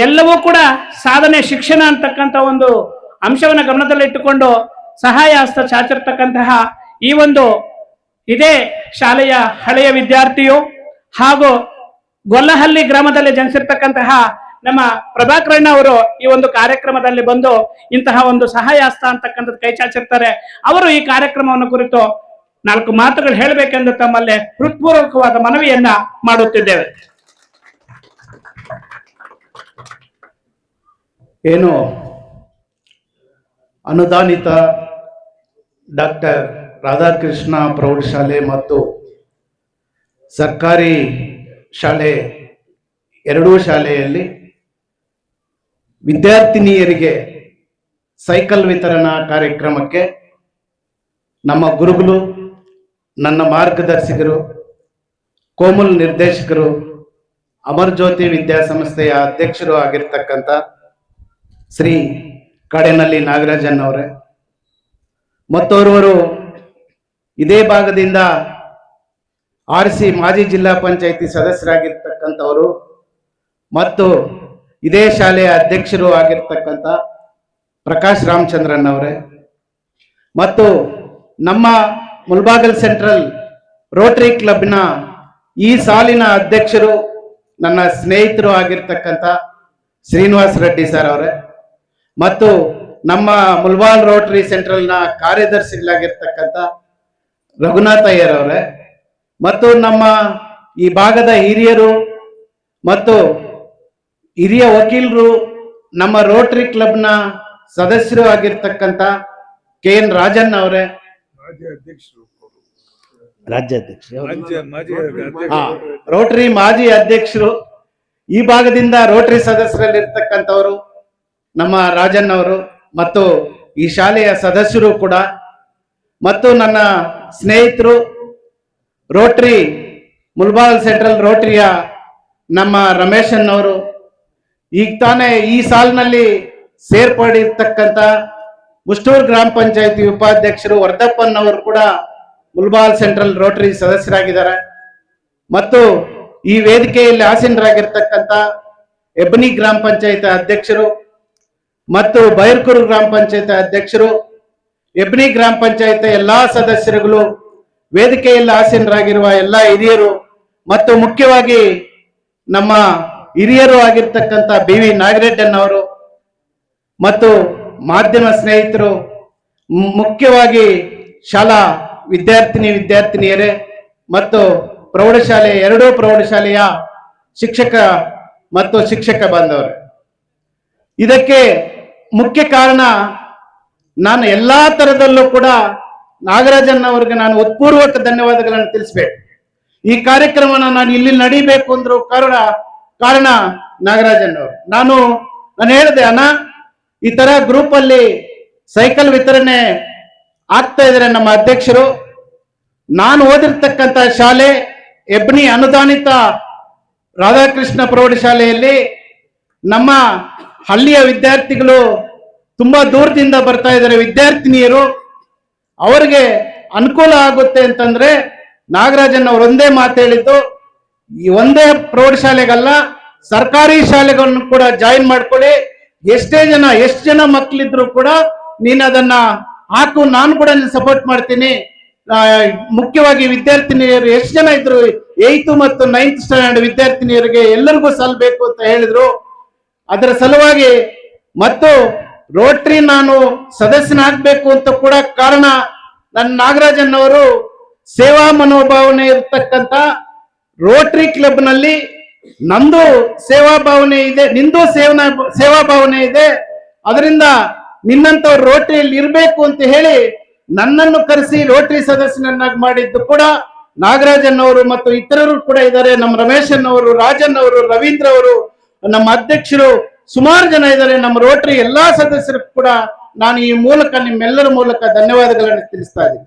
ಎಲ್ಲವೂ ಕೂಡ ಸಾಧನೆ ಶಿಕ್ಷಣ ಅಂತಕ್ಕಂಥ ಒಂದು ಅಂಶವನ್ನು ಗಮನದಲ್ಲಿಟ್ಟುಕೊಂಡು ಸಹಾಯ ಹಸ್ತ ಚಾಚಿರ್ತಕ್ಕಂತಹ ಈ ಒಂದು ಇದೇ ಶಾಲೆಯ ಹಳೆಯ ವಿದ್ಯಾರ್ಥಿಯು ಹಾಗೂ ಗೊಲ್ಲಹಳ್ಳಿ ಗ್ರಾಮದಲ್ಲಿ ಜನಿಸಿರ್ತಕ್ಕಂತಹ ನಮ್ಮ ಪ್ರಭಾಕರಣ್ಣ ಅವರು ಈ ಒಂದು ಕಾರ್ಯಕ್ರಮದಲ್ಲಿ ಬಂದು ಇಂತಹ ಒಂದು ಸಹಾಯ ಹಸ್ತ ಅಂತಕ್ಕಂಥದ್ದು ಕೈ ಚಾಚಿರ್ತಾರೆ. ಅವರು ಈ ಕಾರ್ಯಕ್ರಮವನ್ನು ಕುರಿತು 4 ಮಾತುಗಳು ಹೇಳಬೇಕೆಂದು ತಮ್ಮಲ್ಲಿ ಹೃತ್ಪೂರ್ವಕವಾದ ಮನವಿಯನ್ನ ಮಾಡುತ್ತಿದ್ದೇವೆ. ಏನು ಅನುದಾನಿತ ಡಾಕ್ಟರ್ ರಾಧಾಕೃಷ್ಣ ಪ್ರೌಢಶಾಲೆ ಮತ್ತು ಸರ್ಕಾರಿ ಶಾಲೆ ಎರಡೂ ಶಾಲೆಯಲ್ಲಿ ವಿದ್ಯಾರ್ಥಿನಿಯರಿಗೆ ಸೈಕಲ್ ವಿತರಣಾ ಕಾರ್ಯಕ್ರಮಕ್ಕೆ ನಮ್ಮ ಗುರುಗಳು, ನನ್ನ ಮಾರ್ಗದರ್ಶಕರು, ಕೋಮಲ್ ನಿರ್ದೇಶಕರು, ಅಮರ್ ಜ್ಯೋತಿ ವಿದ್ಯಾಸಂಸ್ಥೆಯ ಅಧ್ಯಕ್ಷರು ಆಗಿರ್ತಕ್ಕಂಥ ಶ್ರೀ ಕಡೆನಳ್ಳಿ ನಾಗರಾಜನ್ ಅವರೇ ಮತ್ತೋರ್ವರು ಇದೇ ಭಾಗದಿಂದ ಆರ್ಸಿ ಮಾಜಿ ಜಿಲ್ಲಾ ಪಂಚಾಯಿತಿ ಸದಸ್ಯರಾಗಿರ್ತಕ್ಕಂಥವರು ಮತ್ತು ಇದೇ ಶಾಲೆಯ ಅಧ್ಯಕ್ಷರು ಆಗಿರ್ತಕ್ಕಂಥ ಪ್ರಕಾಶ್ ರಾಮಚಂದ್ರನ್ ಅವರೇ ಮತ್ತು ನಮ್ಮ ಮುಲ್ಬಾಗಲ್ ಸೆಂಟ್ರಲ್ ರೋಟರಿ ಕ್ಲಬ್ನ ಈ ಸಾಲಿನ ಅಧ್ಯಕ್ಷರು ನನ್ನ ಸ್ನೇಹಿತರು ಆಗಿರ್ತಕ್ಕಂಥ ಶ್ರೀನಿವಾಸ್ ರೆಡ್ಡಿ ಸರ್ ಅವರೇ ಮತ್ತು ನಮ್ಮ ಮುಲ್ಬಾಲ್ ರೋಟರಿ ಸೆಂಟ್ರಲ್ನ ಕಾರ್ಯದರ್ಶಿಗಳಾಗಿರ್ತಕ್ಕಂಥ ರಘುನಾಥ್ ಅಯ್ಯರ್ ಅವರೇ ಮತ್ತು ನಮ್ಮ ಈ ಭಾಗದ ಹಿರಿಯರು ಮತ್ತು ಹಿರಿಯ ವಕೀಲರು, ನಮ್ಮ ರೋಟರಿ ಕ್ಲಬ್ನ ಸದಸ್ಯರು ಆಗಿರ್ತಕ್ಕಂಥ KN ರಾಜನ್ ಅವರೇ, ರೋಟರಿ ಮಾಜಿ ಅಧ್ಯಕ್ಷರು, ಈ ಭಾಗದಿಂದ ರೋಟರಿ ಸದಸ್ಯರಲ್ಲಿರ್ತಕ್ಕಂಥವರು ನಮ್ಮ ರಾಜನ್ ಅವರು ಮತ್ತು ಈ ಶಾಲೆಯ ಸದಸ್ಯರು ಕೂಡ ಮತ್ತು ನನ್ನ ಸ್ನೇಹಿತರು ರೋಟರಿ ಮುಲ್ಬಾಲ್ ಸೆಂಟ್ರಲ್ ರೋಟರಿಯ ನಮ್ಮ ರಮೇಶನ್ ಅವರು, ಈಗ ತಾನೇ ಈ ಸಾಲಿನಲ್ಲಿ ಸೇರ್ಪಡಿರ್ತಕ್ಕಂಥ ಮುಷ್ಟೂರು ಗ್ರಾಮ ಪಂಚಾಯತಿ ಉಪಾಧ್ಯಕ್ಷರು ವರ್ಧಪ್ಪನ್ ಅವರು ಕೂಡ ಮುಲ್ಬಾಲ್ ಸೆಂಟ್ರಲ್ ರೋಟರಿ ಸದಸ್ಯರಾಗಿದ್ದಾರೆ ಮತ್ತು ಈ ವೇದಿಕೆಯಲ್ಲಿ ಆಸೀನರಾಗಿರ್ತಕ್ಕಂಥ ಹೆಬ್ಬನಿ ಗ್ರಾಮ ಪಂಚಾಯತ್ ಅಧ್ಯಕ್ಷರು ಮತ್ತು ಬೈರ್ಕೂರು ಗ್ರಾಮ ಪಂಚಾಯತ್ ಅಧ್ಯಕ್ಷರು, ಹೆಬ್ಬನಿ ಗ್ರಾಮ ಪಂಚಾಯತ್ ಎಲ್ಲಾ ಸದಸ್ಯರುಗಳು, ವೇದಿಕೆಯಲ್ಲಿ ಆಸೀನರಾಗಿರುವ ಎಲ್ಲ ಹಿರಿಯರು ಮತ್ತು ಮುಖ್ಯವಾಗಿ ನಮ್ಮ ಹಿರಿಯರು ಆಗಿರ್ತಕ್ಕಂಥ BV ನಾಗರೆಡ್ಡನ್ ಅವರು ಮತ್ತು ಮಾಧ್ಯಮ ಸ್ನೇಹಿತರು, ಮುಖ್ಯವಾಗಿ ಶಾಲಾ ವಿದ್ಯಾರ್ಥಿನಿಯರೇ ಮತ್ತು ಪ್ರೌಢಶಾಲೆ ಎರಡೂ ಪ್ರೌಢಶಾಲೆಯ ಶಿಕ್ಷಕ ಮತ್ತು ಶಿಕ್ಷಕ ಬಾಂಧವರು. ಇದಕ್ಕೆ ಮುಖ್ಯ ಕಾರಣ ನಾನು ಎಲ್ಲಾ ತರದಲ್ಲೂ ಕೂಡ ನಾಗರಾಜನ್ ಅವರಿಗೆ ನಾನು ಉತ್ಪೂರ್ವಕ ಧನ್ಯವಾದಗಳನ್ನು ತಿಳಿಸ್ಬೇಕು. ಈ ಕಾರ್ಯಕ್ರಮನ ನಾನು ಇಲ್ಲಿ ನಡೀಬೇಕು ಅಂದ್ರು ಕಾರಣ ನಾಗರಾಜನ್ ಅವರು. ನಾನು ಹೇಳಿದೆ, ಅಣ್ಣ ಈ ತರ ಗ್ರೂಪ್ ಅಲ್ಲಿ ಸೈಕಲ್ ವಿತರಣೆ ಆಗ್ತಾ ಇದ್ದಾರೆ ನಮ್ಮ ಅಧ್ಯಕ್ಷರು. ನಾನು ಓದಿರ್ತಕ್ಕಂಥ ಶಾಲೆ ಹೆಬ್ಬನಿ ಅನುದಾನಿತ ರಾಧಾಕೃಷ್ಣ ಪ್ರೌಢಶಾಲೆಯಲ್ಲಿ ನಮ್ಮ ಹಳ್ಳಿಯ ವಿದ್ಯಾರ್ಥಿಗಳು ತುಂಬಾ ದೂರದಿಂದ ಬರ್ತಾ ಇದ್ದಾರೆ, ವಿದ್ಯಾರ್ಥಿನಿಯರು, ಅವರಿಗೆ ಅನುಕೂಲ ಆಗುತ್ತೆ ಅಂತಂದ್ರೆ ನಾಗರಾಜನ್ ಅವರು ಒಂದೇ ಮಾತು ಹೇಳಿದ್ದು, ಈ ಒಂದೇ ಪ್ರೌಢಶಾಲೆಗಲ್ಲ ಸರ್ಕಾರಿ ಶಾಲೆಗಳನ್ನು ಕೂಡ ಜಾಯಿನ್ ಮಾಡ್ಕೊಳ್ಳಿ, ಎಷ್ಟು ಜನ ಮಕ್ಕಳಿದ್ರು ಕೂಡ ನೀನು ಅದನ್ನ ಹಾಕು, ನಾನು ಕೂಡ ಸಪೋರ್ಟ್ ಮಾಡ್ತೀನಿ. ಮುಖ್ಯವಾಗಿ ವಿದ್ಯಾರ್ಥಿನಿಯರು ಎಷ್ಟು ಜನ ಇದ್ರು 8th ಮತ್ತು 9th ಸ್ಟ್ಯಾಂಡರ್ಡ್ ವಿದ್ಯಾರ್ಥಿನಿಯರಿಗೆ ಎಲ್ಲರಿಗೂ ಸಲ್ಲಬೇಕು ಅಂತ ಹೇಳಿದ್ರು. ಅದರ ಸಲುವಾಗಿ ಮತ್ತು ರೋಟರಿ ನಾನು ಸದಸ್ಯನಾಗಬೇಕು ಅಂತ ಕೂಡ ಕಾರಣ ನನ್ನ ನಾಗರಾಜನ್ ಅವರು ಸೇವಾ ಮನೋಭಾವನೆ ಇರತಕ್ಕಂತ ರೋಟರಿ ಕ್ಲಬ್ ನಲ್ಲಿ ನಂದು ಸೇವಾ ಭಾವನೆ ಇದೆ, ನಿಂದು ಸೇವಾ ಭಾವನೆ ಇದೆ, ಅದರಿಂದ ನಿನ್ನಂತವ್ರು ರೋಟರಿಯಲ್ಲಿ ಇರಬೇಕು ಅಂತ ಹೇಳಿ ನನ್ನನ್ನು ಕರೆಸಿ ರೋಟರಿ ಸದಸ್ಯನನ್ನಾಗಿ ಮಾಡಿದ್ದು ಕೂಡ ನಾಗರಾಜನ್ ಅವರು ಮತ್ತು ಇತರರು ಕೂಡ ಇದ್ದಾರೆ. ನಮ್ಮ ರಮೇಶನ್ ಅವರು, ರಾಜನ್ ಅವರು, ರವೀಂದ್ರ ಅವರು, ನಮ್ಮ ಅಧ್ಯಕ್ಷರು, ಸುಮಾರು ಜನ ಇದ್ದಾರೆ. ನಮ್ಮ ರೋಟರಿ ಎಲ್ಲಾ ಸದಸ್ಯರು ಕೂಡ ನಾನು ಈ ಮೂಲಕ ನಿಮ್ಮೆಲ್ಲರ ಮೂಲಕ ಧನ್ಯವಾದಗಳನ್ನು ತಿಳಿಸ್ತಾ ಇದ್ದೀನಿ.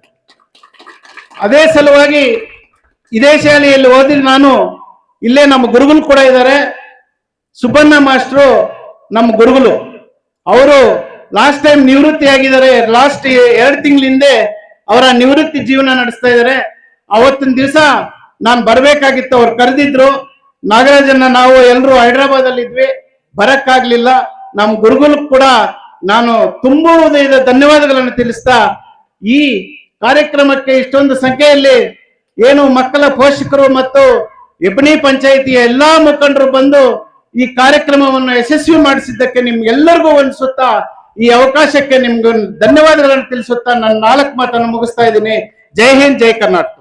ಅದೇ ಸಲುವಾಗಿ ಇದೇ ಶಾಲೆಯಲ್ಲಿ ಓದಿ ನಾನು ಇಲ್ಲೇ ನಮ್ಮ ಗುರುಗಳು ಕೂಡ ಇದ್ದಾರೆ. ಸುಬ್ಬಣ್ಣ ಮಾಸ್ಟ್ರು ನಮ್ಮ ಗುರುಗಳು, ಅವರು ಲಾಸ್ಟ್ ಟೈಮ್ ನಿವೃತ್ತಿ ಆಗಿದ್ದಾರೆ. ಲಾಸ್ಟ್ 2 ತಿಂಗಳ ಹಿಂದೆ ಅವರ ನಿವೃತ್ತಿ ಜೀವನ ನಡೆಸ್ತಾ ಇದ್ದಾರೆ. ಅವತ್ತಿನ ದಿವಸ ನಾನು ಬರ್ಬೇಕಾಗಿತ್ತು, ಅವ್ರು ಕರೆದಿದ್ರು. ನಾಗರಾಜನ್ನ ನಾವು ಎಲ್ಲರೂ ಹೈದರಾಬಾದ್ ಅಲ್ಲಿ ಇದ್ವಿ, ಬರಕ್ಕಾಗ್ಲಿಲ್ಲ. ನಮ್ಮ ಗುರುಗಳು ಕೂಡ ನಾನು ತುಂಬಾ ಹೃದಯದ ಧನ್ಯವಾದಗಳನ್ನು ತಿಳಿಸ್ತಾ, ಈ ಕಾರ್ಯಕ್ರಮಕ್ಕೆ ಇಷ್ಟೊಂದು ಸಂಖ್ಯೆಯಲ್ಲಿ ಏನು ಮಕ್ಕಳ ಪೋಷಕರು ಮತ್ತು ಇಬ್ಬನಿ ಪಂಚಾಯಿತಿಯ ಎಲ್ಲಾ ಮುಖಂಡರು ಬಂದು ಈ ಕಾರ್ಯಕ್ರಮವನ್ನು ಯಶಸ್ವಿ ಮಾಡಿಸಿದ್ದಕ್ಕೆ ನಿಮ್ಗೆಲ್ಲರಿಗೂ ಒಂದು ಸುತ್ತ ಈ ಅವಕಾಶಕ್ಕೆ ನಿಮ್ಗೆ ಧನ್ಯವಾದಗಳನ್ನು ತಿಳಿಸುತ್ತಾ ನನ್ನ 4 ಮಾತನ್ನು ಮುಗಿಸ್ತಾ ಇದ್ದೀನಿ. ಜೈ ಹಿಂದ್, ಜೈ ಕರ್ನಾಟಕ.